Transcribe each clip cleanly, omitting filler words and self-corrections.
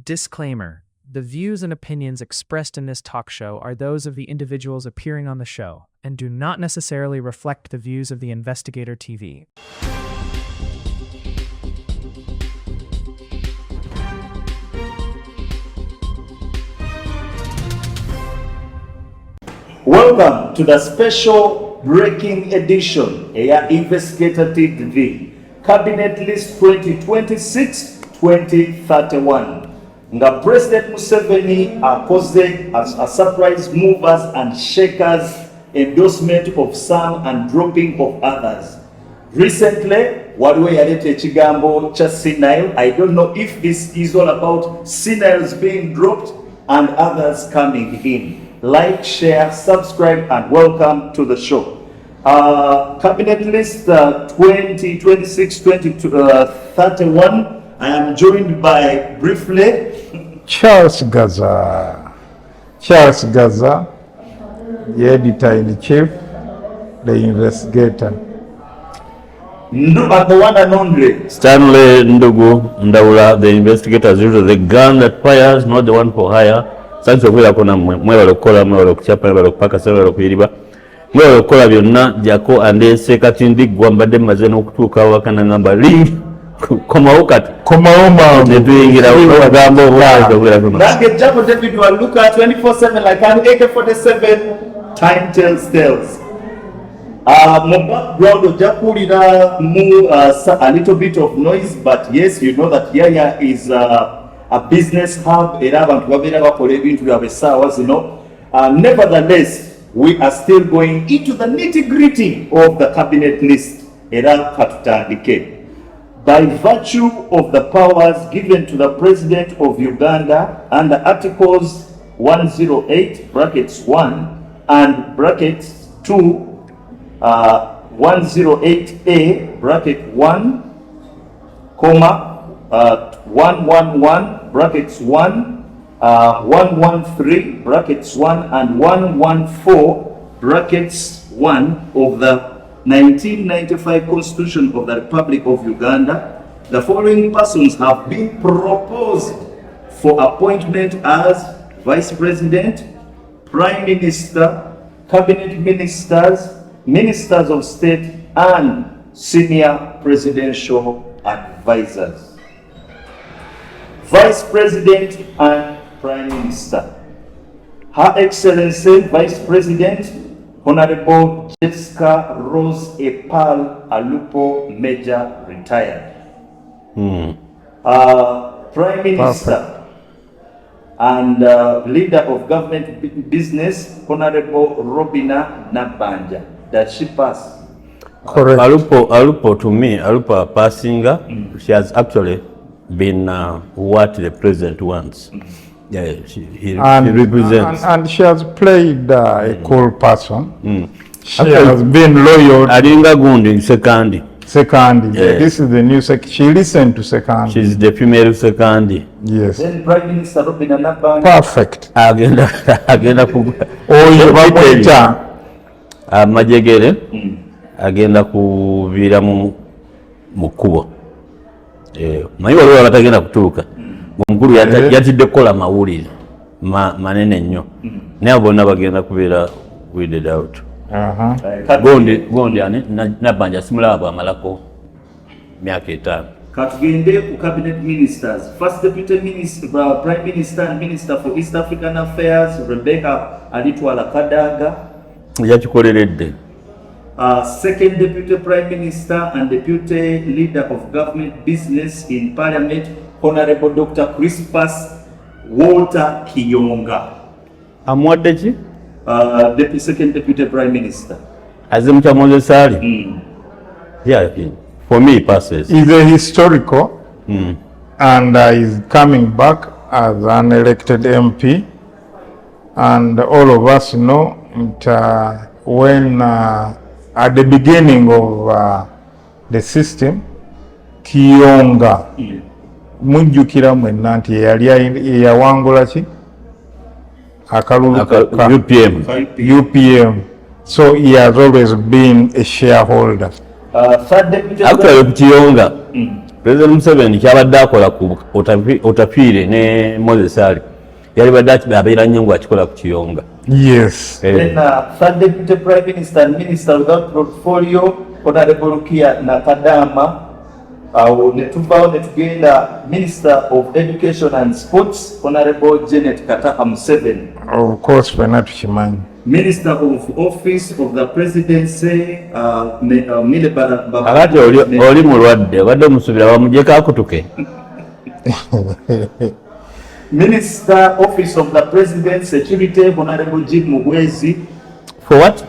Disclaimer: the views and opinions expressed in this talk show are those of the individuals appearing on the show and do not necessarily reflect the views of the Investigator TV. Welcome to the special breaking edition Air Investigator TV Cabinet List 2026-2031. Nga President Museveni akoze a surprise movers and shakers endorsement of some and dropping of others. Recently, waliwo yaleta ekigambo cha S3NILES. I don't know if this is all about S3NILES being dropped and others coming in. Like, share, subscribe, and welcome to the show. Cabinet List 2026-2031. I am joined by briefly Charles Gaza, the editor-in-chief, the investigator. And the one and only Stanley Ndugu Ndawula, the investigator, as usual, the gun that fires, not the one for hire. Thanks for kona mwewalo kola mwewalo kuchapa mwewalo kupaka mwewalo kuiriba mwewalo kola byonna jako andese kati ndigwa mbadde maze n'okutuuka wakana ngamba lingi komawo kati komaoma netuyingira bagamba obwazo bwera kuno nange Japo David wa look at 24/7 like an AK-47 time tells tales. Mu background ojakulira mu a little bit of noise, but yes, you know that Yaya is a business hub era abantu babeera bakola ebintu byabwe essaawa zino. Nevertheless, we are still going into the nitty-gritty of the cabinet list era katutandike. By virtue of the powers given to the President of Uganda under Articles 108 brackets 1 and brackets 2 108A bracket 1 comma 111 brackets 1 113 brackets 1 and 114 brackets 1 of the 1995 Constitution of the Republic of Uganda, the following persons have been proposed for appointment as Vice President, Prime Minister, Cabinet Ministers, Ministers of State, and Senior Presidential Advisors. Vice President and Prime Minister. Her Excellency Vice President, Honorable Jessica Rose Epal Alupo, Major, retired. Prime Minister and Leader of Government Business, Honorable Robina Nabanja. Does she pass? Correct. Alupo to me, Alupo passing, she has actually been what the president wants. Yeah, he represents. And she has played a cool person. She has been loyal. Adinga Gundi, Sekandi. Sekandi. Yeah. This is the new she listened to Sekandi. She's the female Sekandi. Yes. Then Prime Minister Robina Nabanja. Perfect. Agenda kubita. Majegere. Agenda kuvira mu kubo. Mayi waliwo abatagenda kutuuka. Mukulu yatidde kukola mawulire manene nnyo. Naye bonna bagenda kubeera weeded out. Gondi ani Nabanja simulaba amalako myaka 5. Katugende ku Cabinet Ministers. First Deputy Minister, Prime Minister and Minister for East African Affairs, Rebecca Alitwala Kadaga. Yakikoleredde. Second Deputy Prime Minister and Deputy Leader of Government Business in Parliament, Honorable Dr. Crispus Walter Kiyonga. Amwadde ki? Second Deputy Prime Minister. Azimcha Moses Ali. Yeah, for me passes. He's a historical and is coming back as an elected MP. And all of us know it, when at the beginning of the system, Kiyonga mujjukira mwenna nti yali yawangula ki akalulu UPM. So he has always been a shareholder. Third Deputy Kiyonga President Museveni kyabadde akola ku Otapiire ne Moses Ali yali badde abeera nnyo ng'akikola ku Kiyonga. Yes. Then third deputy prime minister and minister without portfolio Honorable Rukia Nakadama. Netuvao netugenda minister of education and sports Honorable Janet Kataha Museveni. Of course, fena tukimanyi. Minister of office of the presidency Milebara Akati oli mulwadde obadde omusubira bamuggyeko akutuke. Minister office of the president security Honorable Jim Mugwezi. For what?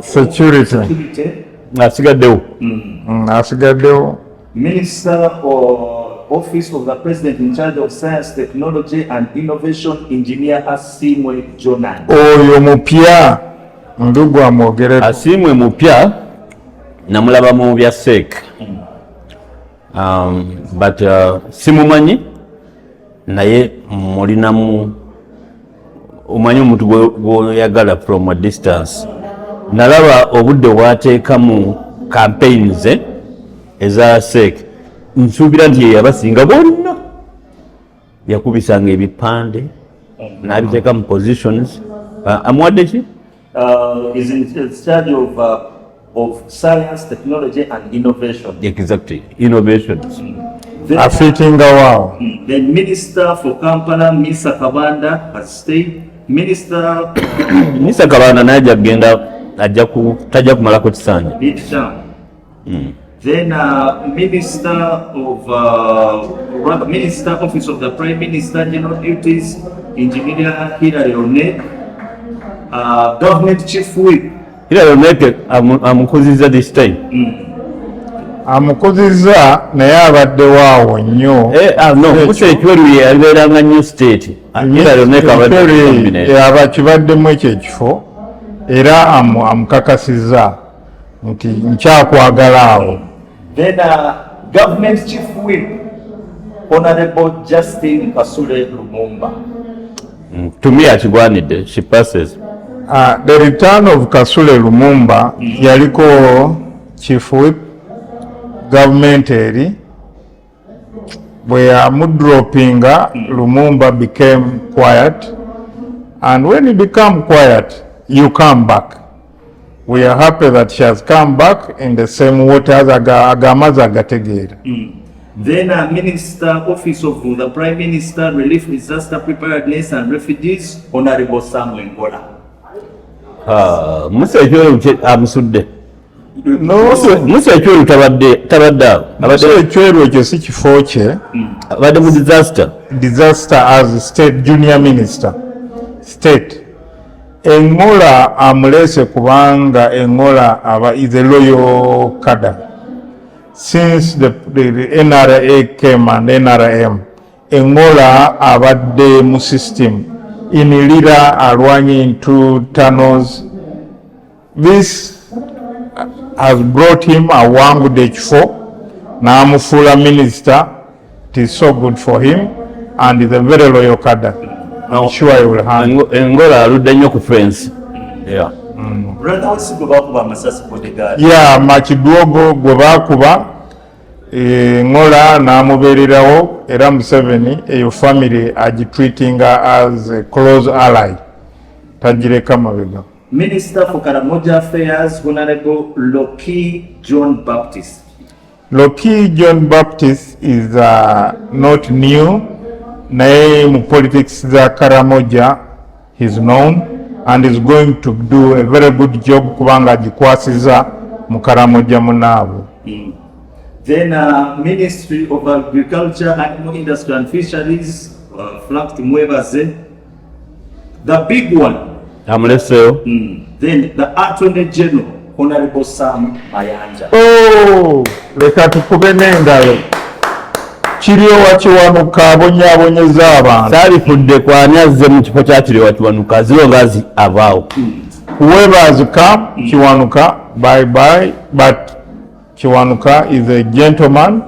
Security. Asigaddewo. Asigaddewo. Minister of office of the president in charge of science, technology and innovation engineer Asimwe Jonan. Oyo mupya ndugu amwogereko. Asimwe mupya namulaba mu bya SEC. But simumanyi naye mulinamu omanyi omuntu gwoyagala from a distance. Nalaba obudde bwateekamu campaigns eza SEC. Nsuubira nti yabasinga bonna yakubisanga ebipande n'abiteeka mu positions. Amuwadde ki? Is in charge of science, technology and innovation. Exactly, innovations. Afitinga wao. The minister for Kampala, Mr. Kabanda, has stayed. Minister Kabanda naye agenda tajja kumalako kisanja. Then Minister Office of the Prime Minister, General Duties, Engineer Hilary Onek, Government Chief Whip. Hilary Onek amukuziza this time. Amukuziza naye abadde waawo nnyo. No, Museveni alibeeranga New State. Hilary Onek abakibaddemu ekyo ekifo era amukakasizza nti nkyakwagala awo. Then Government Chief Whip, Honorable Justin Kasule Lumumba. To me akigwanidde, she passes. The return of Kasule Lumumba yaliko Chief Whip government eri bwe yamudropinga Lumumba became quiet, and when he became quiet you come back. We are happy that she has come back in the same water as agamaza agategeera. Then Minister Office of the Prime Minister, Relief, Disaster Preparedness and Refugees, Honorable Samuel Ngola. Museveni amusudde. Museveni Ekyo ekyo si kifo kye. Abadde mu Disaster as state junior minister. State. Engola amulese kubanga Engola is a loyal cadre. Since the NRA came and NRM, Engola abadde mu system. Inilira alwanyi into tunnels. This has brought him awangudde ekifo n'amufuula minister. It is so good for him and is a very loyal cadre. I'm sure he will handle. Engola aludde nnyo ku fence. Yeah. Brother Osigo bakuba amasasi bodyguard. Yeah, Makidwogo gwe baakuba Ngola n'amubeererawo era Museveni eyo family agitreatinga as a close ally. Tagireka mabega. Minister for Karamoja Affairs, Honorable Loki John Baptist. Loki John Baptist is not new. Naye mu politics za Karamoja he's known and is going to do a very good job kubanga agikwasiza mu Karamoja munaabo. Then Ministry of Agriculture, Animal Industry and Fisheries, Frank Timwebaze. The big one. Amuleseyo. Then the Attorney General, Honorable Sam Mayanja. Oh, leka tukube n'engalo. Kiriwa Kiwanuka abonyaabonyeza abantu. Saalifudde kwani azze mu kifo kya Kiriwa Kiwanuka zirongaazi avaawo. Whoever has come, Kiwanuka, bye, but Kiwanuka is a gentleman.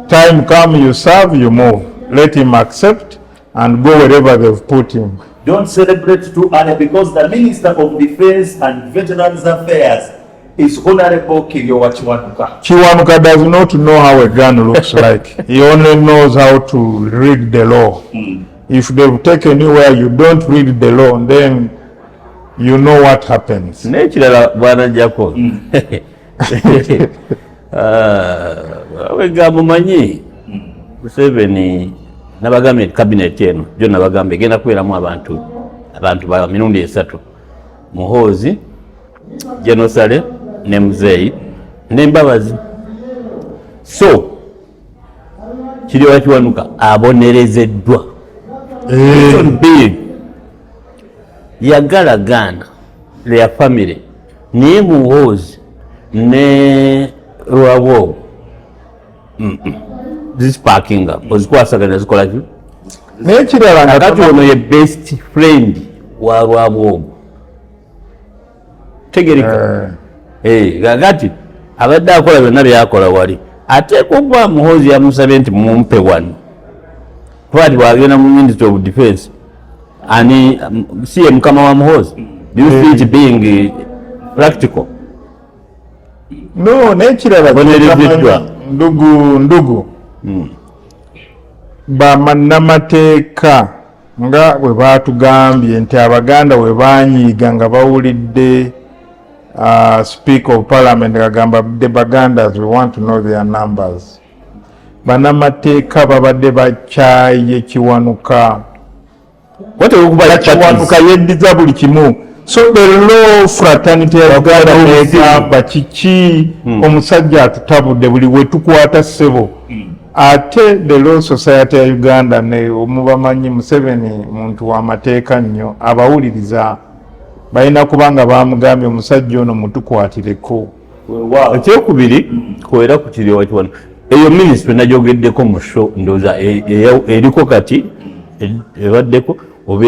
Time come, you serve, you move. Let him accept and go wherever they've put him. Don't celebrate too early because the Minister of Defense and Veterans Affairs, is Honorable Kiryowa Kiwanuka. Kiwanuka does not know how a gun looks like. He only knows how to read the law. If they've taken you where you don't read the law, then you know what happens. Nekirala bwana jako. Wega mumanyi. Museveni nabagambe cabinet eno jo nabagambe genda kubeeramu abantu ba mirundi esatu. Muhoozi, Genosale, ne Muzeeyi, ne Mbabazi. So Kiryowa Kiwanuka abonerezeddwa. Big yagalagana their family naye Muhoozi ne Lwabwogo zisipakinga ozikwasaganya zikola ki Nekirala nga kakati ono ye best friend wa Lwabwogo tegerika kakati abadde akola byonna byakola wali ateekwa okuba Muhoozi yamusabye nti mumpe wano kuba bwagenda mu Ministry of Defence ani si ye mukama wa Muhoozi. Do you see it being practical? No, nekirala ndugu bannamateeka nga bwe baatugambye nti Abaganda bwe banyiiga nga bawulidde Speaker of Parliament agamba the Bagandas we want to know their numbers. Bannamateeka babadde bakyaye Kiwanuka. Kiwanuka yeddiza buli kimu. So the law fraternity ya Uganda negamba kiki omusajja atutabudde buli we tukwata ssebo. Ate the Law Society ya Uganda ne omubamanyi Museveni muntu wa mateeka nnyo abawuliriza balina kubanga bamugambye omusajja ono mutukwatireko. Ekyokubiri kwera ku Kiryowa Kiwanuka eyo ministry nagyogeddeko mu show ndowooza eriko kati ebaddeko oba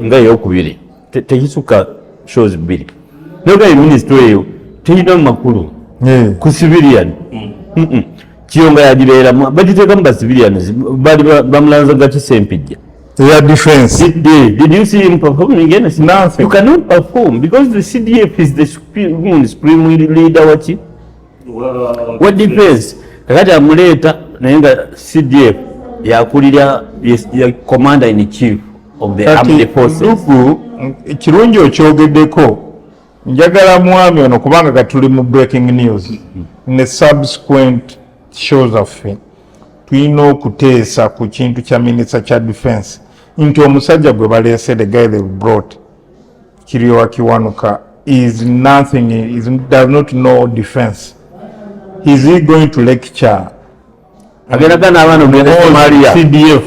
nga eyokubiri tekisuka shows bbiri naye ministry eyo terina makulu ku civilian. Kiyonga yagibeeramu bagiteekamu ba civilians bali bamulanzaga kisempijja their defense. Did you see him performing against nothing? You cannot perform because the CDF is the supreme leader. What defense? Kakati amuleeta naye nga CDF yakulira ya commander in chief of the armed forces. Kirungi okyogeddeko njagala mwami ono kubanga katuli mu breaking news ne subsequent shows affe tulina okuteesa ku kintu kya minisita kya defense nti omusajja gwe baleese the guy they brought Kiryowa Kiwanuka is nothing, does not know defense. Is he going to lecture agenda n'abaana ogenda Somalia CDF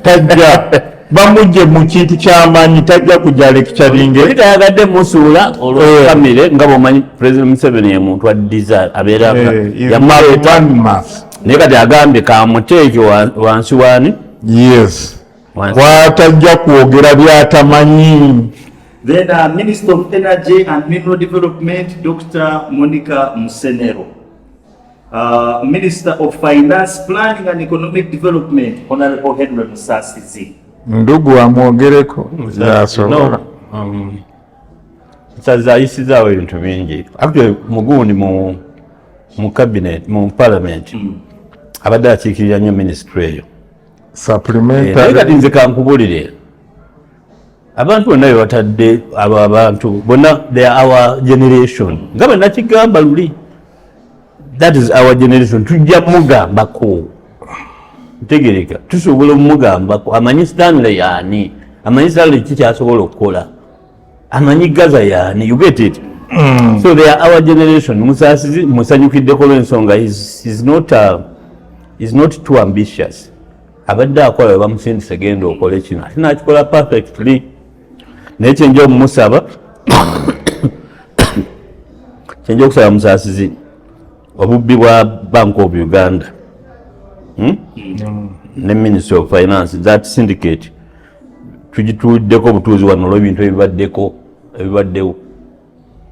tajja bamujje mu kintu ky'amaanyi tajja kujja lecturing tayagadde musuula olw'okamire nga bw'omanyi President Museveni ye muntu addiza abeera yamaleeta naye kati agambye kamuteeke wansi wani watajja kwogera byatamanyi. Then Minister of Energy and Mineral Development Dr. Monica Musenero. Minister of Finance, Planning and Economic Development Honorable Henry Musasizi. Ndugu amwogereko zasobola. Sasa ayisizaawo ebintu bingi. Actually mugundi mu cabinet mu parliament abadde akiikirira nnyo ministry eyo. Supplementary. Kati nze kankubulire abantu bonna be batadde abo abantu bonna they are our generation. Nga bwe nakigamba luli that is our generation. Tujja mugambako ntegereka tusobola omugambako amanyi Stanley yaani amanyi Stanley ki kyasobola okukola amanyi Gaza yaani you get it. So they are our generation. Musasizi musanyukiddeko lw'ensonga is not too ambitious. Abadde akola bamusindisa genda okole kino ate nakikola perfectly naye kyenja omumusaba kyenja okusaba Musasizi obubbi bwa Bank of Uganda ne Ministry of Finance that syndicate tugituuddeko obutuuzi wano olw'ebintu ebibaddewo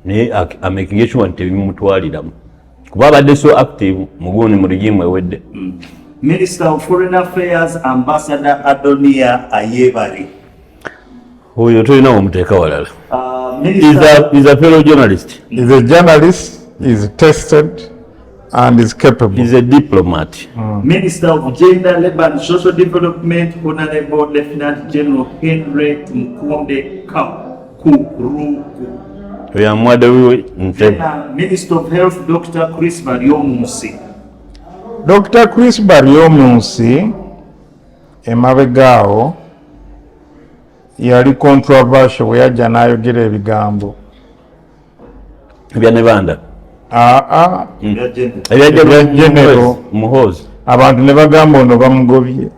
naye amaking sure nti ebimutwaliramu kuba abadde so active muguuni mu regimu ewedde. Minister of Foreign Affairs Ambassador Adonia Ayebari. Oyo tulina omuteeka walala. is a fellow journalist. Is a journalist, is tested, and is capable. He's a diplomat. Minister of Gender, Labour and Social Development, Honorable Lieutenant General Henry Mkonde Kakuruku. We are Mwadewi. Minister of Health, Dr. Chris Baryomunsi. Dr. Chris Baryomunsi emabegaawo yali controversial we yajja n'ayogera ebigambo ebya Nebanda. Ebya General Muhoozi. Abantu ne bagamba ono bamugobye.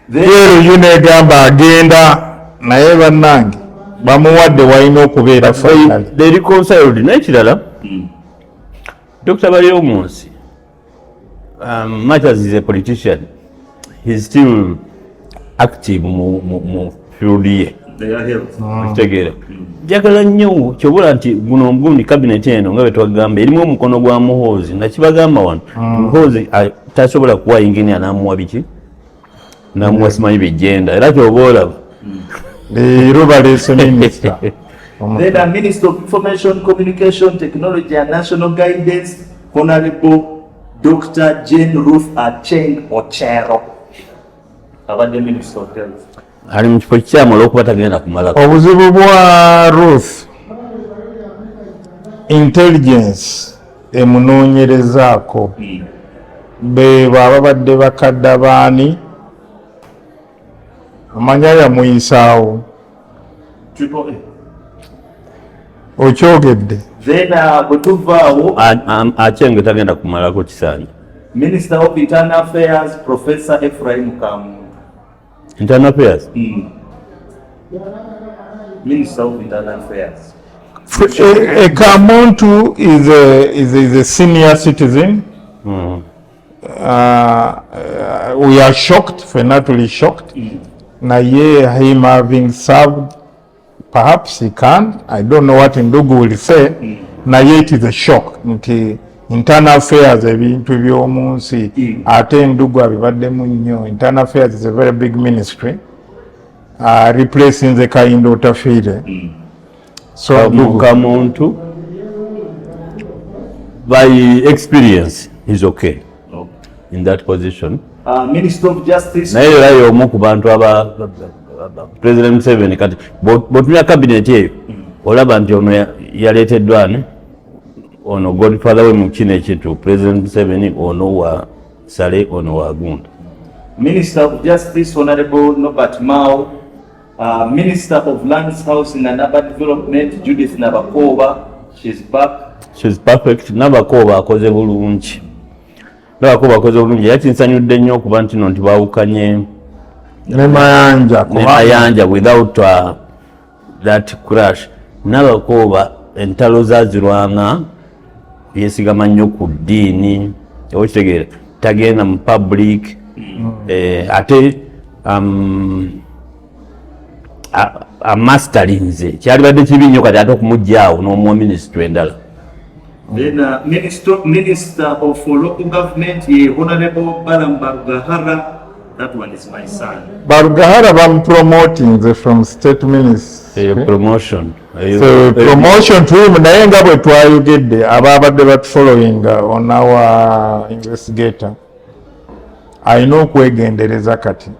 Leero negamba agenda naye bannange bamuwadde walina okubeera final. They reconciled n'ekirala. Dr. Baryomunsi, much as he's a politician, he's still active mu field ye. Kitegeera. Njagala nnyo kyobula nti guno omugundi cabinet eno nga bwe twagamba erimu omukono gwa Muhoozi nakibagamba wano. Muhoozi tasobola kuwa engineer n'amuwa biki n'amuwa simanyi bigenda era kyoba olaba leero baleese minisita. Then the Minister of Information, Communication, Technology and National Guidance, Honorable Dr. Jane Ruth Acheng Ochero. Abadde Minister of Health. ali mu kifo kikyamu olw'okuba tagenda kumalako. Obuzibu bwa Ruth intelligence emunoonyerezaako be baba badde bakadda baani amanya yamuyisaawo okyogedde. Then bwetuvaawo Acheng tagenda kumalako kisaanyi. Minister of Internal Affairs, Professor Ephraim Kamuntu. Internal Affairs. Minister of Internal Affairs. Kamuntu is a senior citizen. We are shocked, finally shocked. Naye him having served, perhaps he can. I don't know what Ndugu will say. Naye it is a shock. Nti internal affairs ebintu by'omunsi ate Ndugu abibaddemu nnyo. Internal affairs is a very big ministry. Replacing the kind of Tafiire. So Kamuntu by experience is okay in that position. Minister of Justice. Naye era y'omu ku bantu aba President Museveni kati bw'otumya cabinet eyo olaba nti ono yaleeteddwa ne ono godfather we mu kino ekintu President Museveni, ono wa Sale, ono wa Gunda. Minister of Justice Honorable Norbert Mao. Minister of Lands, Housing and Urban Development Judith Nabakoba. She's back. She's perfect. Nabakoba akoze bulungi. Nabakoba akoze bulungi. Yakinsanyudde nnyo okuba nti no ntibawukanye ne Mayanja without that crash. Nabakoba entalo zazirwana yesigama nnyo ku ddiini okitegeera tagenda mu public ate amastarinze kyali badde kibi nnyo kati ate okumuggyaawo n'omuwa minisitule endala. Then Minister of Local Government Honorable Balam Barugahara. That one is my son. Barugahara promoting from state ministry. Promotion. So promotion to him naye nga bwe twayogedde ababadde bat following on our investigator. Alina okwegendereza kati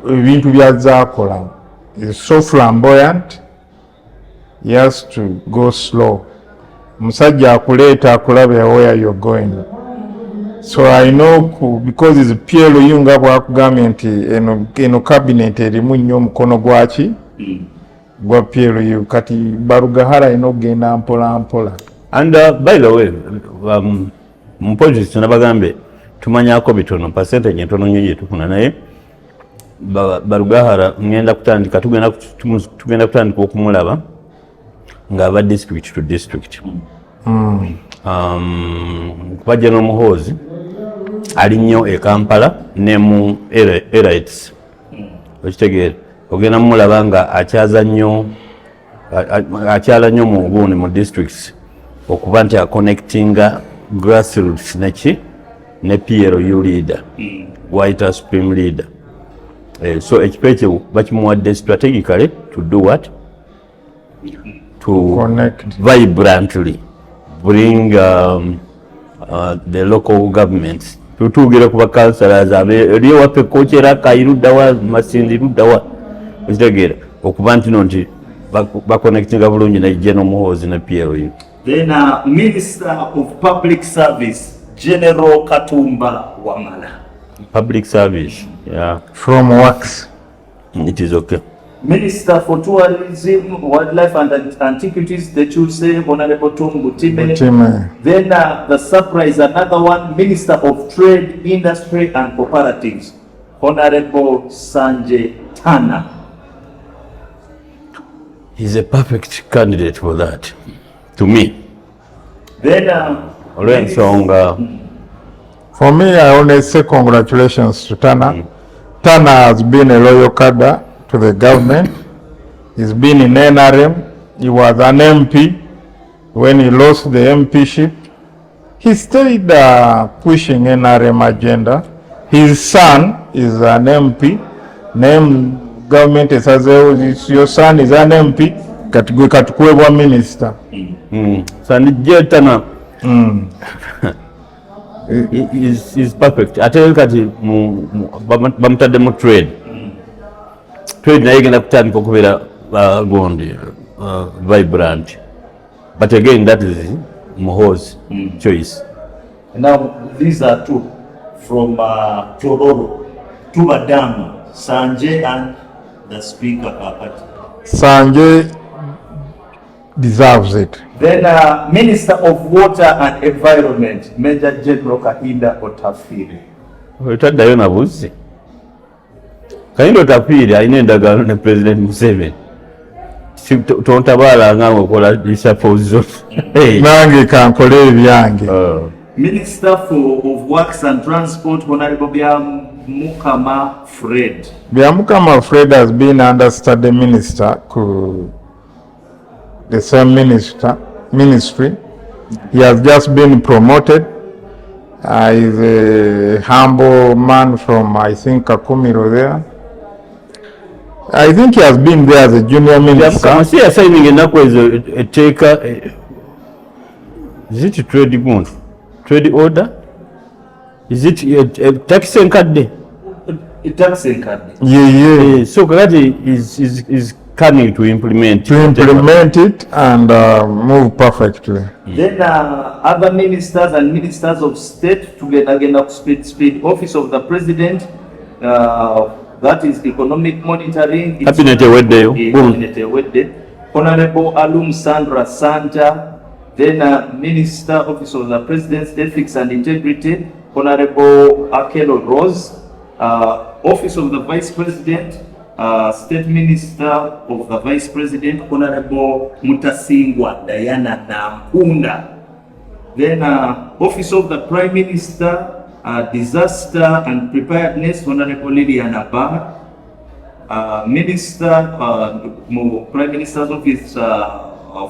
ebintu byazaakola. Is so flamboyant. He has to go slow. Musajja akuleeta akulabe where you're going. So I know because it's PLU nga bwakugambye nti eno cabinet erimu nnyo omukono gwaki gwa PLU kati Barugahara ino genda mpola mpola. And by the way, mu politics nabagambe tumanyako bitono percentage entono nnyo gye tufuna naye Barugahara ngenda kutandika tugenda kutandika okumulaba ng'aba district to district. Kuba General Muhoozi ali nnyo e Kampala ne mu Elites. Okitegeera ogenda mulaba nga akyala nnyo mu guuni mu districts okuba nti aconnectinga grassroots neki ne PLU leader, White Supreme leader. So ekifo ekyo bakimuwadde strategically to do what? To Connect. vibrantly bring the local governments. Tutuugire ku bakansalazi eri ewaffe Kokyera Kayiruddawa Masindi Luddawa ekitegeera okuba nti no nti baconnectinga bulungi ne General Muhoozi ne PLU. Then Minister of Public Service General Katumba Wamala. Public service, yeah. From works. It is okay. Minister for Tourism, Wildlife and Antiquities, the Chuse, Honorable Tumbu Time. Then the surprise, another one, Minister of Trade, Industry and Cooperatives, Honorable Sanjay Tana. He's a perfect candidate for that, to me. Then for me, I only say congratulations to Tana. Tana has been a loyal cadre to the government. He's been in NRM. He was an MP. When he lost the MPship, he stayed pushing NRM agenda. His son is an MP. Name government says your son is an MP. Katukwebwa minister. Sanjay Tana is perfect. I tell you that bamutadde mu trade. Trade naye genda kutandika okubeera gondi vibrant. But again, that is Muhoozi choice. Now these are two from Tororo, two Madam Sanjay and the Speaker Kakati. Sanjay deserves it. Then Minister of Water and Environment, Major General Kahinda Otafire. Otaddayo na buzzi. Kahinda Otafire alina endagaano ne President Museveni. Tontabaala nga okola lisapoozo. Nange kankole ebyange. Minister of Works and Transport, Honorable Byamukama Fred. Byamukama Fred has been understudy minister to the same ministry. He has just been promoted. He's a humble man from, I think, Kakumiro there. I think he has been there as a junior minister. See, assigning enaku ezo etteeka. Is it a trade bond? Trade order? Is it a tax enkadde? Tax enkadde. Yeah. So kakati is coming to implement it and move perfectly. Then other ministers and ministers of state together speed office of the president, that is economic monitoring. Cabinet weddeyo. Honorable Alum Sandra Santa. Then Minister Office of the President's Ethics and Integrity, Honorable Akelo Rose. Office of the Vice President, State Minister of the Vice President, Honorable Mutasingwa Diana Nampunda. Then Office of the Prime Minister, Disaster and Preparedness, Honorable Liliana Barr. Prime Minister's Office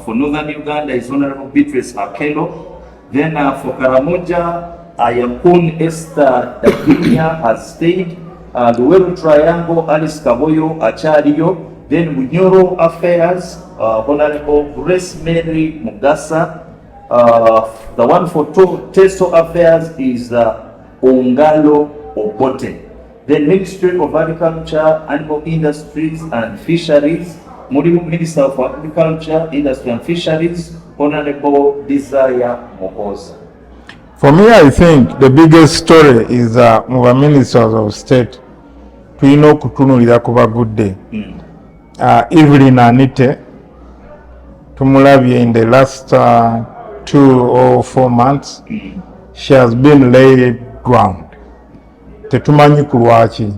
for Northern Uganda is Honorable Beatrice Akelo. Then for Karamoja, Ayakun Esther Dakinya has stayed. Luweru Triangle, Alice Kaboyo Achariyo. Then Bunyoro Affairs, Honorable Grace Mary Mugasa. The one for Teso Affairs is Ongalo Obote. Then Ministry of Agriculture, Animal Industries and Fisheries, Minister of Agriculture, Industry and Fisheries, Honorable Desire Muhoozi. For me, I think the biggest story is the ministers of state. Tulina okutunulira kuba good day. Evelyn Anite, tumulabye in the last 2 or 4 months, she has been laid ground. Tetumanyi kulwaki.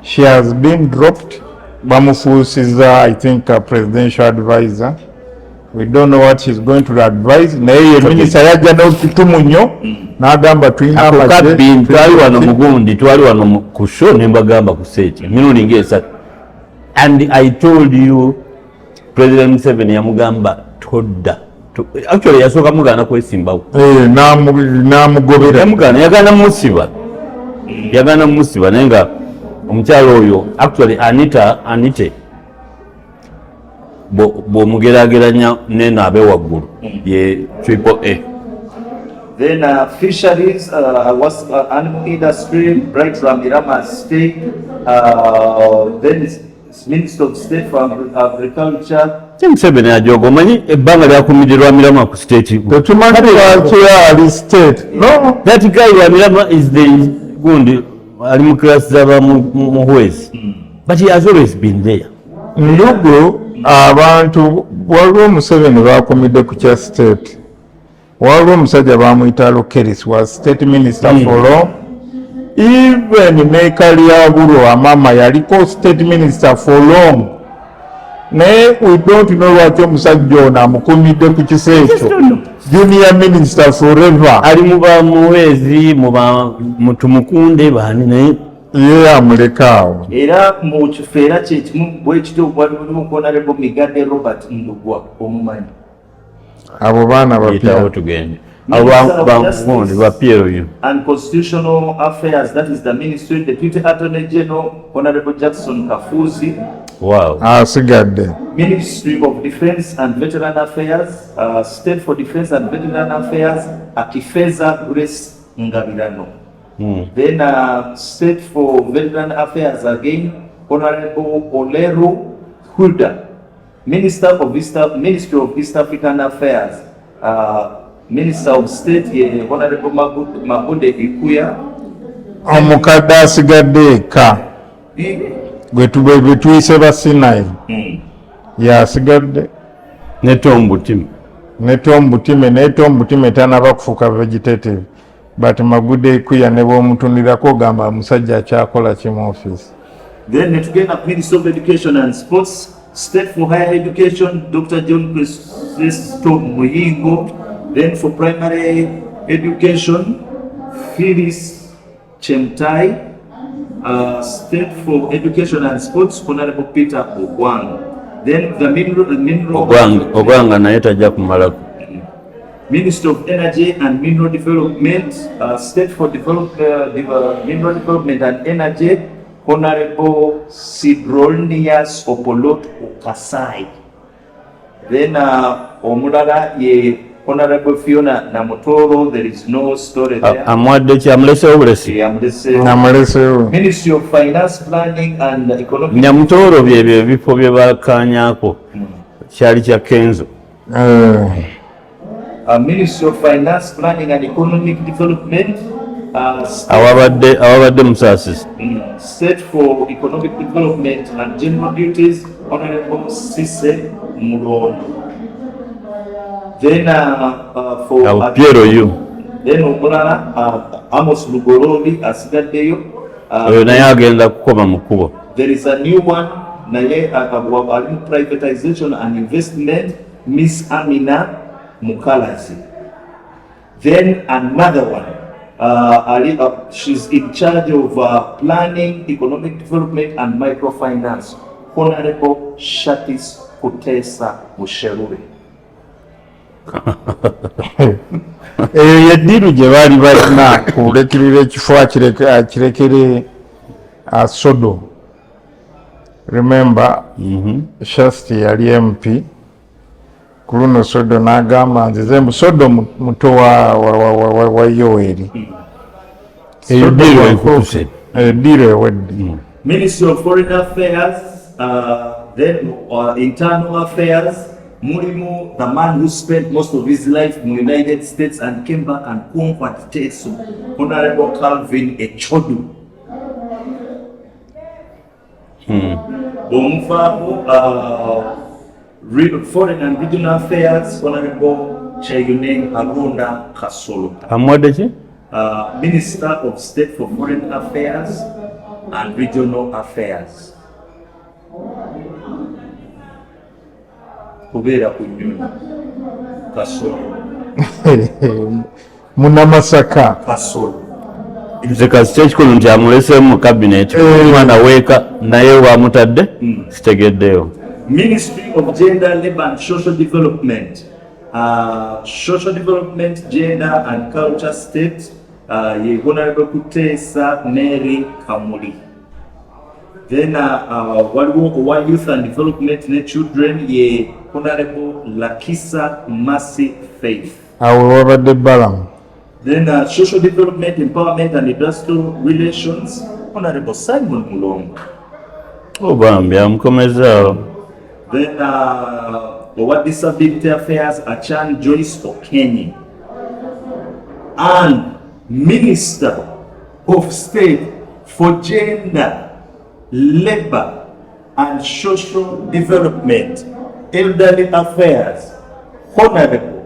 She has been dropped. Bamufuusiza, I think, a presidential advisor. We don't know what she's going to advise. Naye minister yajja n'okitumu nnyo n'agamba tulina amagye. Twali wano mugundi, twali wano ku show ne mbagamba ku stage. Mirundi esatu. And I told you, President Museveni yamugamba todda. Actually yasooka mugaana kwesimbawo. N'amugobera. Yamugana yagaana musiba. Yagaana musiba naye nga omukyalo oyo actually Anite bw'omugerageranya neno abe waggulu ye triple A. Then fisheries was animal industry, right from Irama State. Then Minister of State for Agriculture. Museveni ajoga omanyi ebbanga lyakumirirwa Mirama ku state. Tetumanyi lwaki ali state. No. That guy wa Mirama is the gundi ali mu class z'aba muhwezi. But he has always been there. Ndugu abantu waliwo Museveni bakumidde ku kya state. Waliwo omusajja bamuyita Lokeris was state minister for long. Even ne Kalyabulo amama yaliko state minister for long. Naye we don't know lwaki omusajja ono amukumidde ku kisa ekyo. Junior minister forever. Ali muba muwezi muba mutumukunde bani naye ye amuleka awo. Era mu kifeera kye kimu bwe kityo waliwo Honorable Migadde Robert Ndugwa omumanyi. Abo baana bapya tugende bamugundi bapiero you and constitutional affairs, that is the ministry. Deputy Attorney General Honorable Jackson Kafuzi. Wow. Asigadde. Ministry of Defense and Veteran Affairs, State for Defense and Veteran Affairs, Akifeza Grace Ngabirano. Then State for Veteran Affairs again, Honorable Oleru Hulda. Ministry of East African Affairs, Minister of State, Honorable Mabude Ikuya. Omukadde asigadde eka gwe tuyise ba S3NILES yasigadde ne Tom Butime tanaba kufuuka vegetative but Mabude Ikuya ne bw'omutundirako ogamba omusajja akyakola ki mu office. Then netugenda ku Minister of Education and Sports, State for Higher Education, Dr. John Christo Muyingo. Then for primary education, Phyllis Chemtai. State for Education and Sports, Honorable Peter Ogwang. Then the mineral Ogwanga naye tajja kumala. Minister of Energy and Mineral Development, State for Mineral Development and Energy, Honorable Sidronius Opolot Okasai. Then omulala ye Honorable Fiona Namotoro. There is no story there. Amwadde ki amuleseewo bulesi? Namuleseewo. Ministry of Finance, Planning and Economic. Nyamutoro byebyo ebifo bye bakanyaako kyali kya Kenzo. Ministry of Finance, Planning and Economic Development. Awabadde Musaasisi. State for Economic Development and General Duties, Honorable Sise Mulondo. Then for Piero you. Then omulala Amos Lugorobi asigaddeyo. Naye agenda kukoma mu kkubo. There is a new one naye ali privatization and investment, Miss Amina Mukalazi. Then another one. She's in charge of planning, economic development and microfinance, Honorable Shatis Kutesa Musherure. Eyo yeddiru gye baali balina kulekirira ekifo akirekere Sodo. Remember, Shasti yali MP ku luno Sodo n'agamba nzize Sodo muto wa Yoweri. Eyo eddiru ewedde. Ministry of Foreign Affairs, then Internal Affairs, mulimu the man who spent most of his life in the United States and came back and conquered Teso, Honorable Calvin Echodu. Omufaamu Foreign and Regional Affairs, Honorable Chayune Agunda Kasolo. Amwadde ki? Minister of State for Foreign Affairs and Regional Affairs. Kubeera ku nnyonyi Kasolo. Munamasaka. Kasolo. Nze kasi kyekikulu nti amuleseemu mu cabinet omwana weeka naye wamutadde sitegeddeyo. Ministry of Gender, Labour and Social Development. Social Development, Gender and Culture State, ye Honorable Kutesa Mary Kamuli. Then waliwo youth and development ne children ye Honorable Lakisa Mercy Faith. awo wabadde balamu. Then social development, empowerment and industrial relations, Honorable Simon Mulongo. Obambi amukomezaawo. Then what disability affairs, Achan Joyce Okenyi. And Minister of State for Gender, Labor and Social Development, Elderly Affairs, Honorable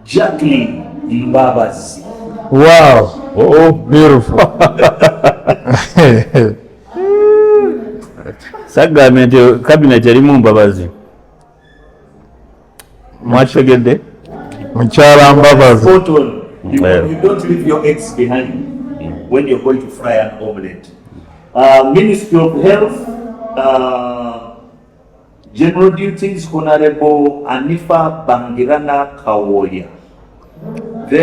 Jacqueline Mbabazi. Wow, oh, beautiful. Sagambye nti cabinet erimu Mbabazi. Mwakitegedde? Mukyala Mbabazi. Spot on. You don't leave your eggs behind when you're going to fry an omelette. Ministry of Health, General Duties, Honorable Anifa Bangirana Kawoya.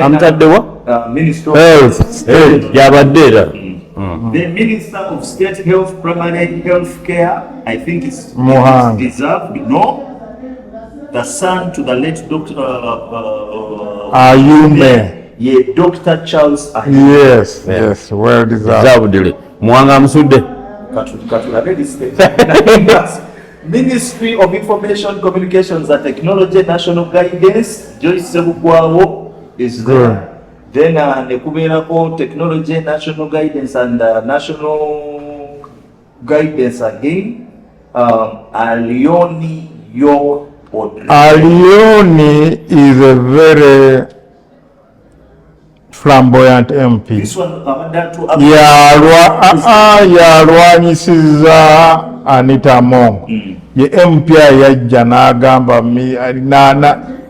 Amutaddewa? Minister of Health. Yabadde era. The Minister of State Health, Permanent Health Care, I think it's Muhanga. deserved. No, the son to the late Dr. Ayume. Yeah, Dr. Charles Ayume. Yes, yes, well deserved. Zabudile. Muwanga amusudde. Ministry of Information, Communications and Technology, National Guidance, Joyce Sebukwawo is there. Then Nekuberako Technology, National Guidance and National Guidance again. Alioni Yo Odre. Alioni is a very flamboyant MP. This one, Yalwanyisiza Anita Mongo. Ye MP yajja n'agamba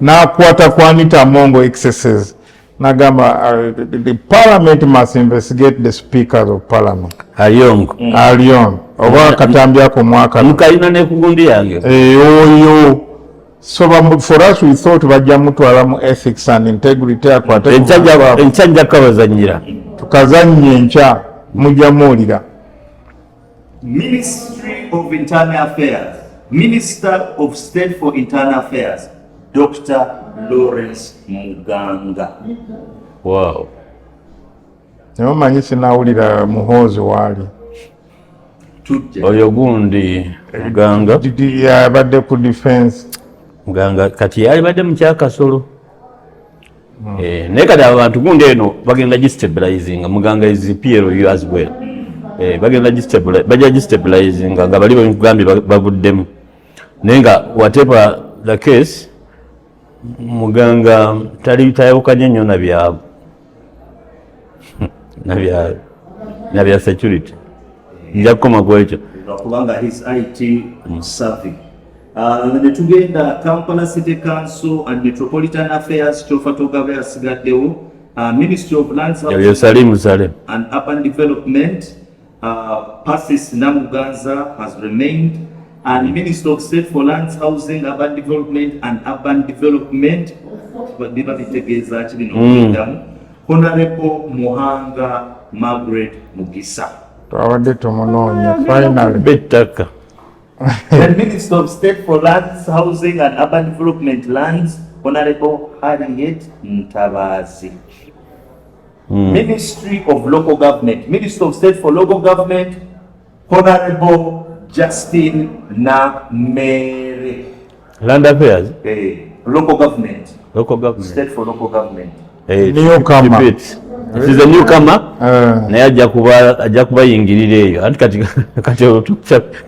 n'akwata ku Anita Mongo excesses. N'agamba the parliament must investigate the speakers of parliament. Alion. Oba katambyako mwaka. Mukayina n'ekugundi yange. Oyo. So for us we thought bajja mutwala mu ethics and integrity akwate. Enkyajja kabazanyira. Tukazannye enkya mujja muwulira. Ministry of Internal Affairs, Minister of State for Internal Affairs, Dr. Lawrence Muganga. Wow. Nemumanyi sinawulira muhoozi waali. Oyo gundi Muganga. Yabadde ku defense. Muganga kati yalibadde mu kyakasolo. Naye kati abantu gundi eno bagenda gistabilizing. Muganga is PLU as well. Bagenda gistabilizing nga bali bagambye babuddemu. Naye nga whatever the case, Muganga tayawukanye nnyo na bya security. Nja kukoma ku ekyo. Kubanga his IT savvy. Netugenda Kampala City Council and Metropolitan Affairs, Chofa Togabe asigaddewo. Ministry of Lands and Urban Development, Persis Namuganza has remained, and Minister of State for Lands, Housing, Urban Development and Urban Development, Honorable Muhanga Margaret Mugisa. Finally. The Minister of State for Lands, Housing and Urban Development Lands, Honorable Harriet Ntabazi. Ministry of Local Government, Minister of State for Local Government, Honorable Justin Namere. Land Affairs? Local Government. Local Government. State for Local Government. Newcomer. It is a newcomer. Naye ajja kubayingirira eyo. Ati kati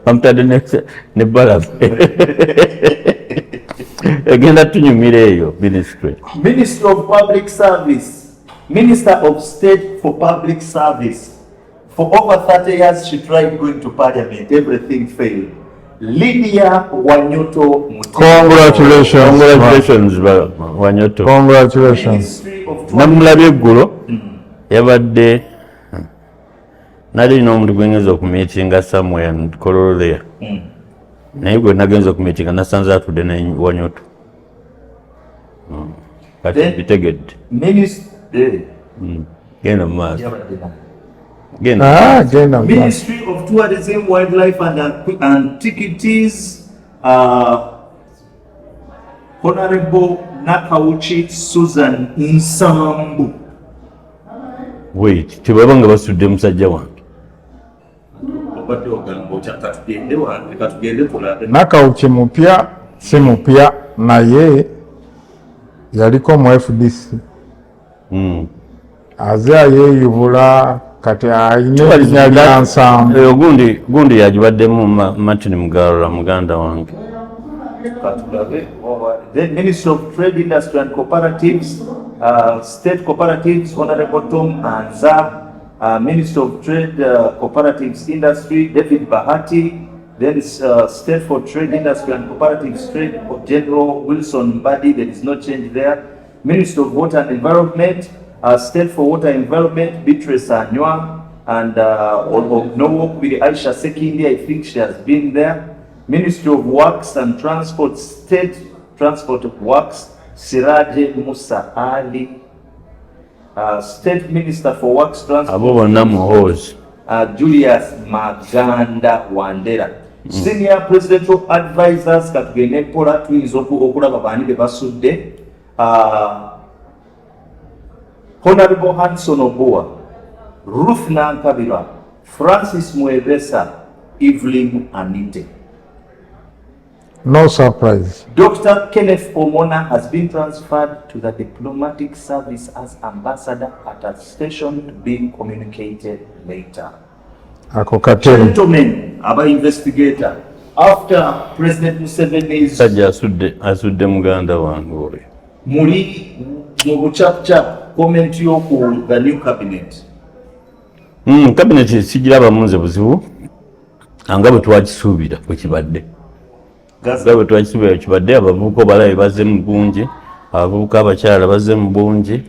bamutadde ne balafu. Egenda tunyumira eyo ministry. Ministry of Public Service. Minister of State for Public Service. For over 30 years, she tried going to Parliament. Everything failed. Lydia Wanyoto Mutego. Congratulations. Wanyoto. Congratulations. Namulabye eggulo yabadde nali n'omuntu gwengenza okumeetinga somewhere and Kololo there. Naye gwe nagenza okumeetinga nasanze atudde ne Wanyoto. Kati bitegedde. Genda mu maaso. genda mu maaso. Ministry of Tourism, Wildlife and Antiquities, Honorable Nakauchi Susan Nsambu. Wait, tebaba nga basudde musajja wange. Nakauchi mupya si mupya naye yaliko mu FDC. Aze ayeeyubula kati ayina erinnya lya Nsambu. Eyo gundi yagibaddemu Martin Mugarura muganda wange. The Ministry of Trade, Industry and Cooperatives, State Cooperatives, Honorable Tom Anza, Ministry of Trade, Cooperatives, Industry, David Bahati, then State for Trade, Industry and Cooperatives, Trade, General Wilson Mbadi, there is no change there. Ministry of Water and Environment, State for Water and Environment, Beatrice Anywa, and no work with Aisha Sekindi, I think she has been there. Ministry of Works and Transport, State Transport of Works, Siraje Musa Ali. State Minister for Works, Transport, Julius Maganda Wandera. Senior Presidential Advisors, Katugene Pola Twins Okula Babani de Basude. Honorable Hanson Oboa, Ruth Nankabira, Francis Muevesa, Evelyn Anite. No surprise. Dr. Kenneth Omona has been transferred to the diplomatic service as ambassador at a station to be communicated later. Gentlemen, our investigator, after President Museveni'S asudde muganda wange oyo. Muri mu chap comment yo ku the new cabinet. Cabinet sigirabamu nze buzibu nga bwe twakisuubira bwe kibadde. Gabwe twakisuubira kibadde abavubuka balabe bazze mu bungi, abavubuka abakyala bazze mu bungi,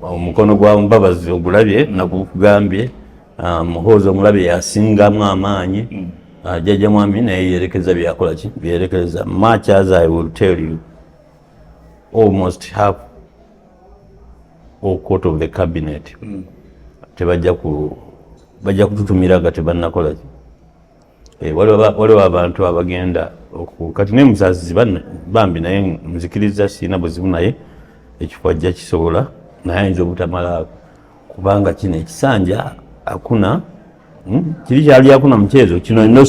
omukono gwa Mbabazi ogulabye nakugambye, Muhoozi omulabye yasingamu amaanyi, Jjajja Mwami naye yerekeza byakola ki byerekereza. Much as I will tell you, almost half or quarter of the cabinet bajja kututumira nga tebannakola ki. Waliwo abantu abagenda kati ne musazizi bambi naye nzikiriza sina buzibu naye ekifo ajja kisobola naye ayinza obutamala kubanga kino ekisanja akuna kiri kyali akuna muchezo kino no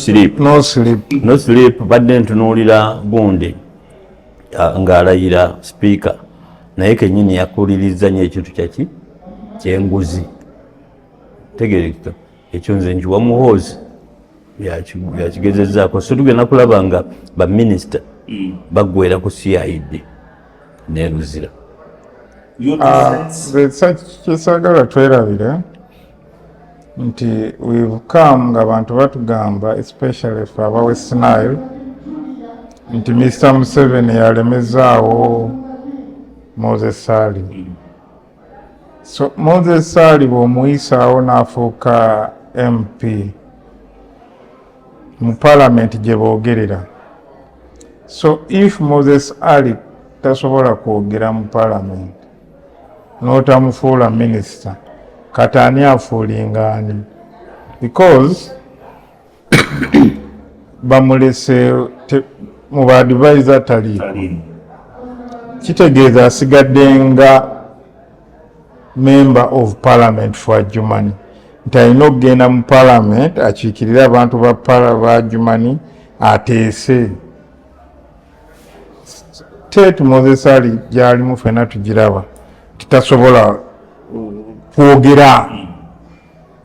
sleep badde ntunuulira gundi ng'alayira speaker naye kenyini yakuliriza nnyo ekintu kyaki kyenguzi tegerekeka ekyo nze njiwa Muhoozi yakigezezzaako so tugenda kulaba nga baminisita baggwera ku CID neruzira. Kyesagala twerabire nti we've come ng'abantu batugamba especially for aba West Nile nti Mr. Museveni yalemezaawo Moses Sali. So Moses Sali bw'omuyisaawo n'afuuka MP mu parliament gye boogerera. So if Moses Ali tasobola kwogera mu parliament n'otamufuula minister kati ani afuulinga ani? Because bamulese mu baadvisor taliiko, kitegeeza asigadde nga member of parliament for Adjumani nti alina okugenda mu parliament akiikirire abantu ba Adjumani ateese. Tate Moses Ali gy'alimu ffenna tugiraba titasobola kwogera.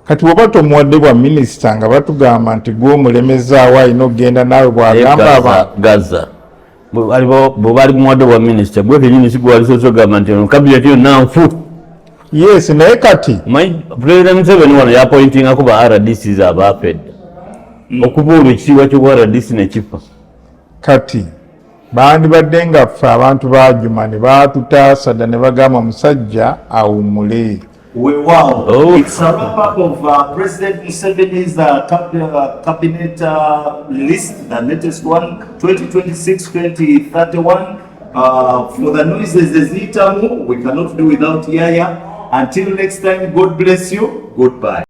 Kati bw'oba tomuwadde bwa minisita nga batugamba nti gw'omulemezaawo alina okugenda naawe bw'agamba abantu Gaza bwe bali muwadde bwa minisita gwe kenyini si gwalisoose ogamba nti kabineti yonna nfu. Yes, naye kati President Museveni wano yapointingako ba RDCs abaafedda okubuula ekitiibwa ky'obwa RDC ne kifa. Kati bandibadde nga ffe abantu ba Adjumani baatutaasa dda ne bagamba musajja awummule. Wow, it's a wrap-up of President Museveni's cabinet list, the latest one, 2026-2031. For the noises, there's Nitamu, we cannot do without Yaya. Until next time, God bless you. Goodbye.